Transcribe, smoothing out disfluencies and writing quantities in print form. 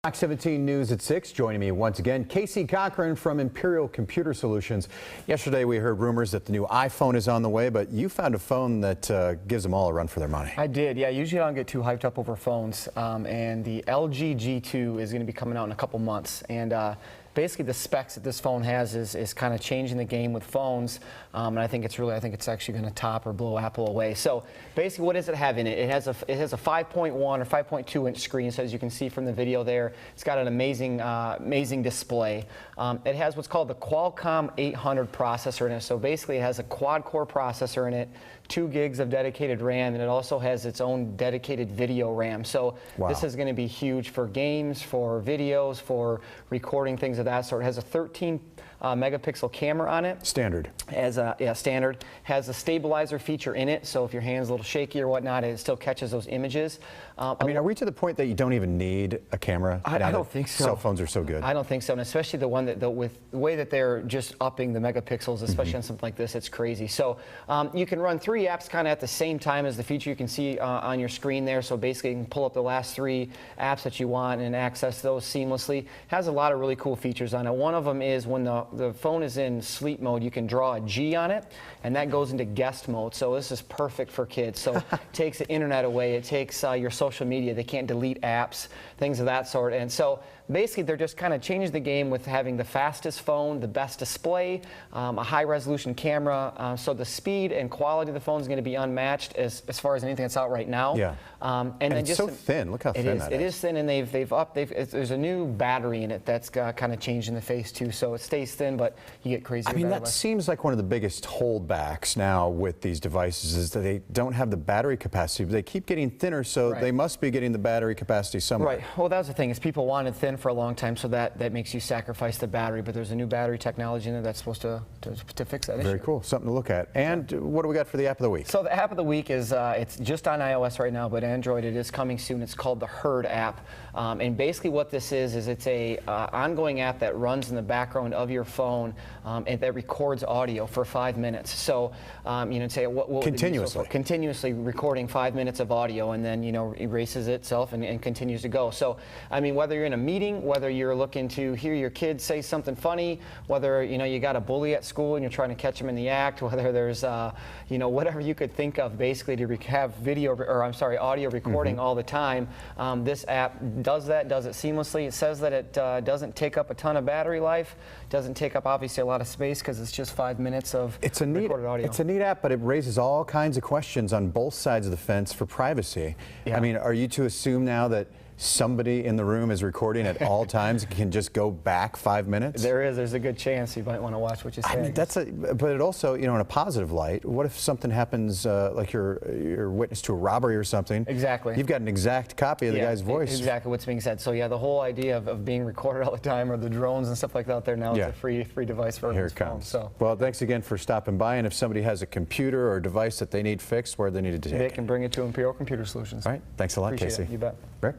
Fox 17 News at 6. Joining me once again, Casey Cochran from Imperial Computer Solutions. Yesterday we heard rumors that the new iPhone is on the way, but you found a phone that gives them all a run for their money. I did, yeah. Usually I don't get too hyped up over phones, and the LG G2 is going to be coming out in a couple months. And basically the specs that this phone has is kind of changing the game with phones, and I think it's actually going to top or blow Apple away. So basically, what does it have in it? It has a 5.1 or 5.2 inch screen, so as you can see from the video there, it's got an amazing display. It has what's called the Qualcomm 800 processor in it. So basically, it has a quad-core processor in it, 2 gigs of dedicated RAM, and it also has its own dedicated video RAM. So This is going to be huge for games, for videos, for recording things of that sort. It has a 13 megapixel camera on it. Standard. Standard. Has a stabilizer feature in it, so if your hand's a little shaky or whatnot, it still catches those images. I mean, are we to the point that you don't even need a camera? I don't think so. Cell phones are so good. I don't think so, and especially the one that with the way that they're just upping the megapixels, especially on something like this, it's crazy. So you can run 3 apps kind of at the same time as the feature you can see on your screen there. So basically, you can pull up the last 3 apps that you want and access those seamlessly. Has a lot of really cool features on it. One of them is when the phone is in sleep mode, you can draw a G on it, and that goes into guest mode. So this is perfect for kids. So it takes the internet away. It takes your social media. They can't delete apps, things of that sort. And so basically, they're just kind of changing the game with having the fastest phone, the best display, a high-resolution camera. So the speed and quality of the phone is going to be unmatched as far as anything that's out right now. Yeah. And then it's just so thin. Look how thin that is. It is thin, and there's a new battery in it that's kind of changing the face too. So it stays thin, but you get crazy. I mean, that seems like one of the biggest holdbacks now with these devices is that they don't have the battery capacity. They keep getting thinner, so they must be getting the battery capacity somewhere. Right. Well, that was the thing, is people wanted thin for a long time, so that makes you sacrifice the battery. But there's a new battery technology in there that's supposed to fix that issue. Very cool. Something to look at. And what do we got for the app of the week? So the app of the week is it's just on iOS right now, but Android it is coming soon. It's called the Herd app, and basically what this is it's a ongoing app that runs in the background of your phone and that records audio for 5 minutes. So say what continuously recording 5 minutes of audio, and then erases itself and continues to go. So I mean, whether you're in a meeting, whether you're looking to hear your kids say something funny, whether you got a bully at school and you're trying to catch them in the act, whether there's whatever you could think of basically to have audio recording all the time, this app does it seamlessly. It says that it doesn't take up a ton of battery life, doesn't take up obviously a lot of space because it's just 5 minutes of recorded audio. It's a neat app, but it raises all kinds of questions on both sides of the fence for privacy. Yeah. I mean, are you to assume now that somebody in the room is recording at all times and can just go back 5 minutes? There's a good chance you might want to watch what you say. I mean, but it also, in a positive light, what if something happens, like you're witness to a robbery or something? Exactly. You've got an exact copy of the guy's voice. Exactly what's being said. So yeah, the whole idea of being recorded all the time, or the drones and stuff like that out there now, it's a free device for everyone's phone. So. Well, thanks again for stopping by, and if somebody has a computer or device that they need fixed, where they need to take it? They can bring it to Imperial Computer Solutions. All right. Thanks a lot, Appreciate Casey. it. You bet. Rick?